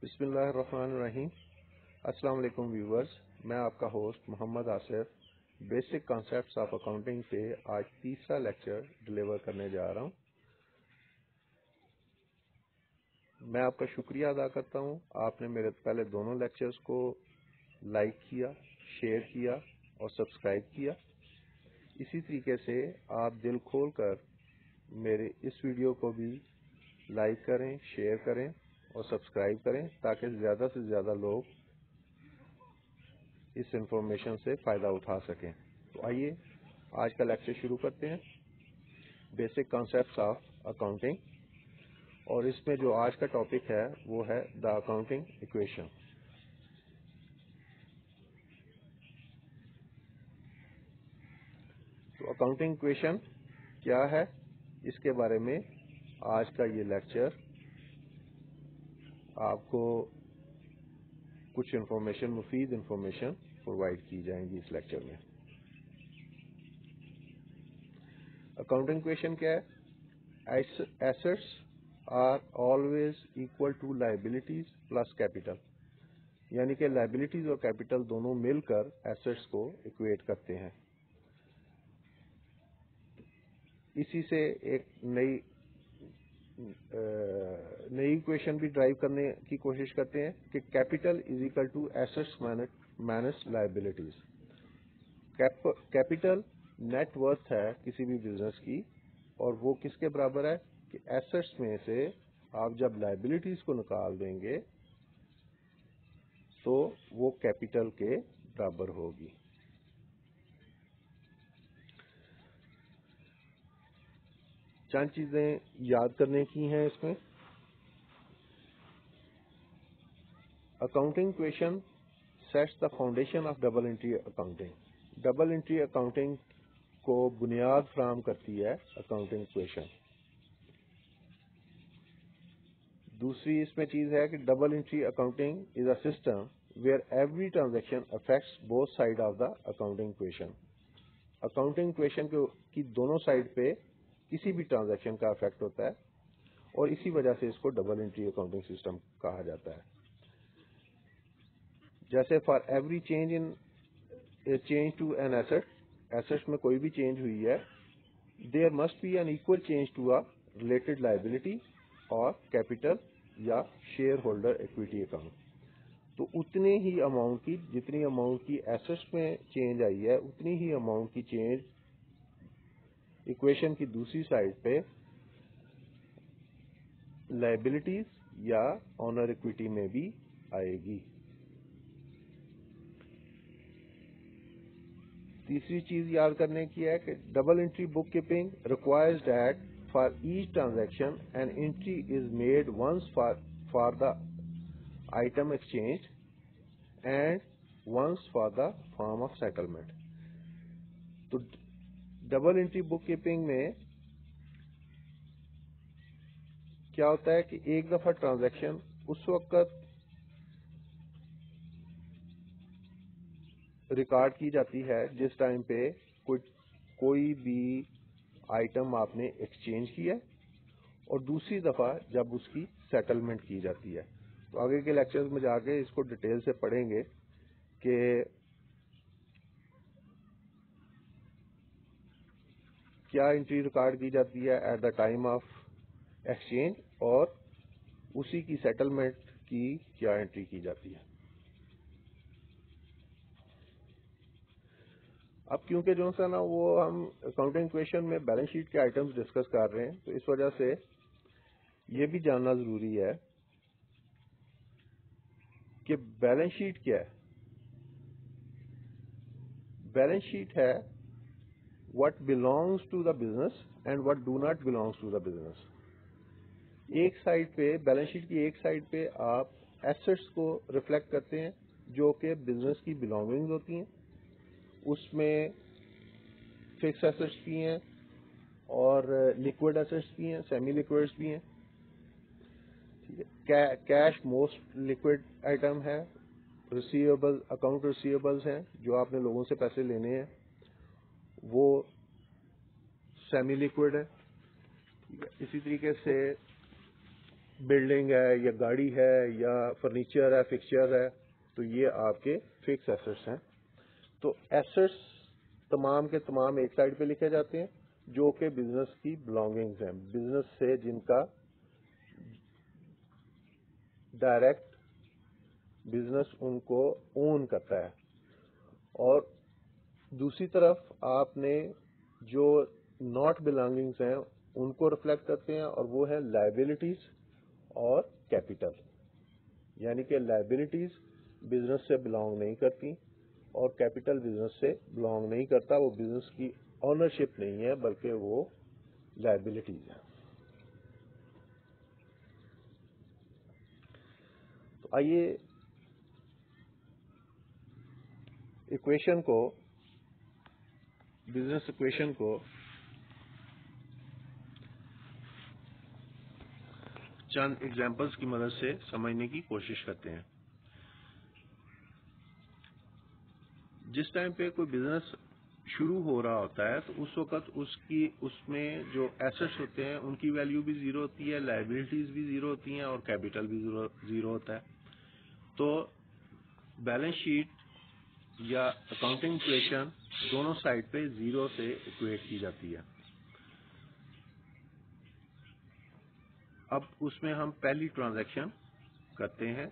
بسم اللہ الرحمن الرحیم۔ السلام علیکم ویورز، میں آپ کا host Muhammad Asif basic concepts of accounting پہ آج تیسرا لیکچر ڈلیور کرنے جا رہا ہوں۔ میں آپ کا شکریہ ادا کرتا ہوں، آپ نے میرے پہلے دونوں لیکچرز کو لائک کیا، شیئر کیا اور سبسکرائب کیا۔ اسی طریقے سے آپ دل کھول کر میرے اس ویڈیو کو بھی لائک کریں، شیئر کریں اور سبسکرائب کریں تاکہ زیادہ سے زیادہ لوگ اس انفارمیشن سے فائدہ اٹھا سکیں۔ تو آئیے آج کا لیکچر شروع کرتے ہیں، بیسک کانسیپٹس آف اکاؤنٹنگ، اور اس میں جو آج کا ٹاپک ہے وہ ہے دا اکاؤنٹنگ ایکویشن۔ تو اکاؤنٹنگ ایکویشن کیا ہے، اس کے بارے میں آج کا یہ لیکچر آپ کو کچھ انفارمیشن، مفید انفارمیشن پرووائڈ کی جائیں گی اس لیکچر میں۔ اکاؤنٹنگ ایکویشن کیا ہے؟ Assets are always equal to liabilities plus capital, یعنی کہ لائبلٹیز اور کیپٹل دونوں مل کر ایسٹس کو ایکویٹ کرتے ہیں۔ اسی سے ایک نئی ایکویشن بھی ڈرائیو کرنے کی کوشش کرتے ہیں کہ capital is equal to assets minus liabilities. Capital net worth ہے کسی بھی بزنس کی، اور وہ کس کے برابر ہے کہ ایسٹس میں سے آپ جب لائبلٹیز کو نکال دیں گے تو وہ کیپٹل کے برابر ہوگی۔ چند چیزیں یاد کرنے کی ہیں اس میں۔ Accounting equation sets the foundation of double entry accounting. Double entry accounting کو بنیاد فراہم کرتی ہے اکاؤنٹنگ ایکویشن۔ دوسری اس میں چیز ہے کہ double entry accounting is a system where every transaction affects both side of the accounting equation. Accounting equation کی دونوں سائڈ پہ کسی بھی ٹرانزیکشن کا افیکٹ ہوتا ہے، اور اسی وجہ سے اس کو ڈبل انٹری اکاؤنٹنگ سسٹم کہا جاتا ہے۔ جیسے for every change to an asset میں کوئی بھی چینج ہوئی ہے، there must be an equal change to a related liability اور کیپٹل یا شیئر ہولڈر ایکویٹی اکاؤنٹ۔ تو اتنے ہی اماؤنٹ کی، جتنی اماؤنٹ کی ایسٹس میں چینج آئی ہے، اتنی ہی اماؤنٹ کی چینج ایکویشن کی دوسری سائڈ پہ لائبلٹیز یا آنر ایکویٹی میں بھی آئے گی۔ تیسری چیز یاد کرنے کی ہے کہ double entry bookkeeping requires that for each transaction an entry is made once for the item exchange and once for the form of settlement. تو ڈبل انٹری بک کیپنگ میں کیا ہوتا ہے کہ ایک دفعہ ٹرانزیکشن اس وقت ریکارڈ کی جاتی ہے جس ٹائم پہ کوئی بھی آئٹم آپ نے ایکسچینج کیا، اور دوسری دفعہ جب اس کی سیٹلمنٹ کی جاتی ہے۔ تو آگے کے لیکچرز میں جا کے اس کو ڈیٹیل سے پڑھیں گے کہ کیا انٹری ریکارڈ کی جاتی ہے at the time of exchange, اور اسی کی سیٹلمنٹ کی کیا انٹری کی جاتی ہے۔ اب کیونکہ جو ہے نا وہ ہم اکاؤنٹنگ ایکویشن میں بیلنس شیٹ کے آئٹمز ڈسکس کر رہے ہیں، تو اس وجہ سے یہ بھی جاننا ضروری ہے کہ بیلنس شیٹ کیا ہے۔ بیلنس شیٹ ہے what belongs to the business and what do not belongs to the business۔ ایک سائڈ پہ بیلنس شیٹ کی ایک سائڈ پہ آپ ایسٹس کو ریفلیکٹ کرتے ہیں جو کہ بزنس کی بلانگنگز ہوتی ہیں، اس میں فکس ایسٹس بھی ہیں اور لیکوڈ ایسٹس بھی ہیں، سیمی لیکوڈس بھی ہیں۔ کیش موسٹ لیکوڈ آئٹم ہے، ریسیویبل اکاؤنٹ ریسیویبلز ہیں جو آپ نے لوگوں سے پیسے لینے ہیں، وہ سیمی لیکوڈ ہے۔ اسی طریقے سے بلڈنگ ہے یا گاڑی ہے یا فرنیچر ہے، فکسچر ہے، تو یہ آپ کے فکس ایسٹس ہیں. تو ایسٹس تمام کے تمام ایک سائڈ پہ لکھے جاتے ہیں جو کہ بزنس کی بلانگنگز ہیں، بزنس سے جن کا ڈائریکٹ بزنس ان کو اون کرتا ہے. اور دوسری طرف آپ نے جو ناٹ بلانگنگز ہیں ان کو ریفلیکٹ کرتے ہیں، اور وہ ہے لائبلٹیز اور کیپٹل. یعنی کہ لائبلٹیز بزنس سے بلانگ نہیں کرتی اور کیپٹل بزنس سے بلانگ نہیں کرتا. وہ بزنس کی آنرشپ نہیں ہے بلکہ وہ لائبلٹیز ہیں. تو آئیے ایکویشن کو، بزنس ایکویشن کو چند ایگزامپلس کی مدد سے سمجھنے کی کوشش کرتے ہیں. جس ٹائم پہ کوئی بزنس شروع ہو رہا ہوتا ہے تو اس وقت اس میں جو ایسٹس ہوتے ہیں ان کی ویلیو بھی زیرو ہوتی ہے، لائبلٹیز بھی زیرو ہوتی ہیں اور کیپٹل بھی زیرو ہوتا ہے. تو بیلنس شیٹ یا اکاؤنٹنگ ایکویشن دونوں سائڈ پہ زیرو سے ایکویٹ کی جاتی ہے. اب اس میں ہم پہلی ٹرانزیکشن کرتے ہیں.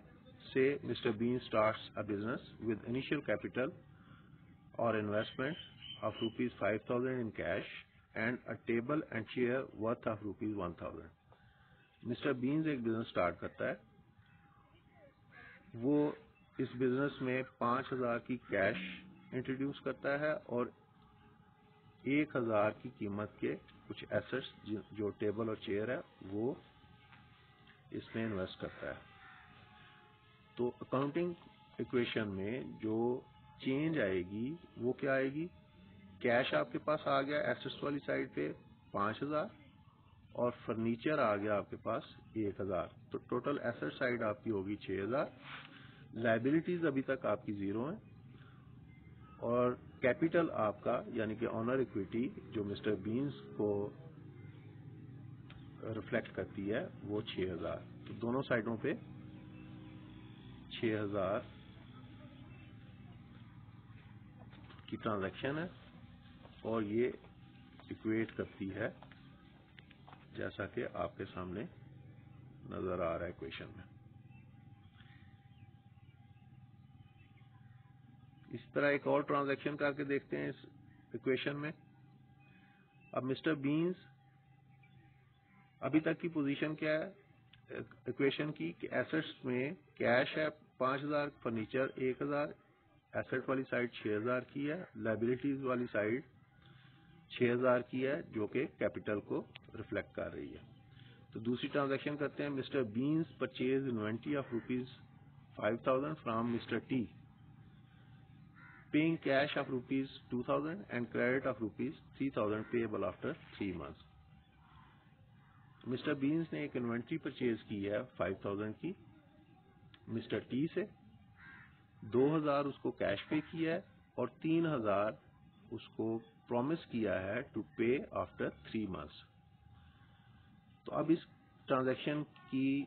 سے Mr Ben starts a business with initial capital or investment of rupees 5,000 in cash and a table and chair worth of rupees 1,000. Mr Ben's ایک بزنس سٹارٹ کرتا ہے. وہ اس بزنس میں 5,000 کی کیش انٹروڈیوس کرتا ہے اور 1,000 کی قیمت کے کچھ ایسٹس جو ٹیبل اور چیئر ہے وہ اس میں انویسٹ کرتا ہے. تو اکاؤنٹنگ ایکویشن میں جو چینج آئے گی وہ کیا آئے گی؟ کیش آپ کے پاس آ گیا ایسٹس والی سائڈ پہ 5,000 اور فرنیچر آ گیا آپ کے پاس 1,000. تو ٹوٹل ایسٹ سائڈ آپ کی ہوگی 6,000. لائبلٹیز ابھی تک آپ کی زیرو ہیں اور کیپٹل آپ کا یعنی کہ آنر ایکویٹی جو مسٹر بینز کو ریفلیکٹ کرتی ہے وہ 6,000. تو دونوں سائڈوں پہ 6,000 کی ٹرانزیکشن ہے اور یہ ایکویٹ کرتی ہے جیسا کہ آپ کے سامنے نظر آ رہا ہے ایکویشن میں. اس طرح ایک اور ٹرانزیکشن کر کے دیکھتے ہیں اس ایکویشن میں. اب مسٹر بینز ابھی تک کی پوزیشن کیا ہے ایکویشن کی کہ ایسٹس میں کیش ہے 5,000، فرنیچر 1,000، ایسٹ والی سائڈ 6,000 کی ہے، لائبلٹیز والی سائڈ 6,000 کی ہے جو کہ کیپٹل کو ریفلیکٹ کر رہی ہے. تو دوسری ٹرانزیکشن کرتے ہیں. Mr Ben's purchase inventory of rupees 5,000 from Mr T paying cash of rupees 2,000 and credit of rupees 3,000 payable after 3 months. Mr Ben's نے ایک انوینٹری پرچیز کی ہے 5,000 کی مسٹر ٹی سے، 2,000 اس کو کیش پے کیا ہے اور 3,000 اس کو پرومس کیا ہے ٹو پے آفٹر 3 months. تو اب اس ٹرانزیکشن کی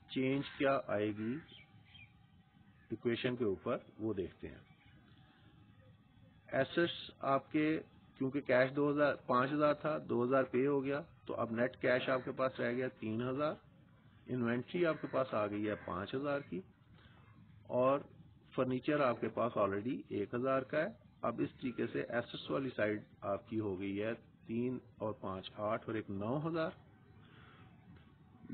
چینج کیا آئے گی ایکویشن کے اوپر وہ دیکھتے ہیں. ایسٹس آپ کے کیونکہ کیش 5,000 تھا، 2,000 پے ہو گیا تو اب نیٹ کیش آپ کے پاس رہ گیا 3,000. انوینٹری آپ کے پاس آ گئی ہے 5,000 کی اور فرنیچر آپ کے پاس آلریڈی 1,000 کا ہے. اب اس طریقے سے ایسٹس والی سائڈ آپ کی ہو گئی ہے 3 اور 5 8 اور 1 9,000.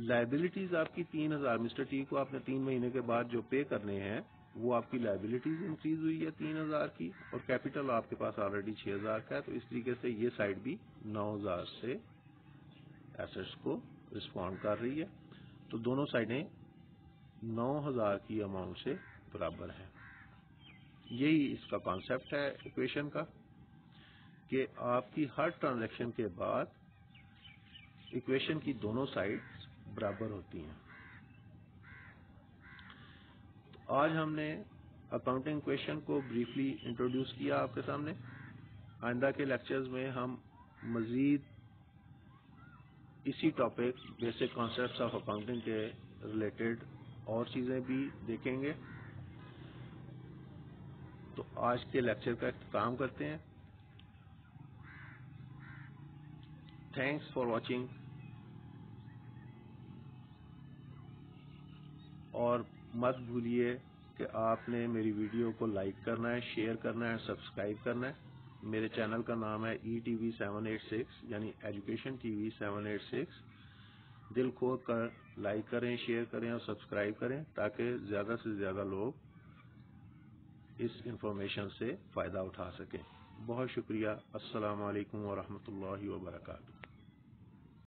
لائبلٹیز آپ کی 3,000، مسٹر ٹی کو آپ نے 3 مہینے کے بعد جو پے کرنے ہیں وہ آپ کی لائبلٹیز انکریز ہوئی ہے 3,000 کی اور کیپٹل آپ کے پاس آلریڈی 6,000 کا ہے. تو اس طریقے سے یہ سائڈ بھی 9,000 سے ایسٹس کو رسپونڈ کر رہی ہے. تو دونوں سائڈیں 9,000 کی اماؤنٹ سے برابر ہیں. یہی اس کا کانسیپٹ ہے ایکویشن کا کہ آپ کی ہر ٹرانزیکشن کے بعد ایکویشن کی دونوں سائڈ برابر ہوتی ہیں. آج ہم نے اکاؤنٹنگ ایکویشن کو بریفلی انٹروڈیوس کیا آپ کے سامنے. آئندہ کے لیکچرز میں ہم مزید اسی topic basic concepts of accounting کے ریلیٹڈ اور چیزیں بھی دیکھیں گے. تو آج کے لیکچر کا اختتام کرتے ہیں. Thanks for watching. اور مت بھولیے کہ آپ نے میری ویڈیو کو لائک کرنا ہے، شیئر کرنا ہے، سبسکرائب کرنا ہے. میرے چینل کا نام ہے ETV 786 یعنی ایجوکیشن TV 786. دل کھول کر لائک کریں، شیئر کریں اور سبسکرائب کریں تاکہ زیادہ سے زیادہ لوگ اس انفارمیشن سے فائدہ اٹھا سکیں. بہت شکریہ. السلام علیکم ورحمۃ اللہ وبرکاتہ.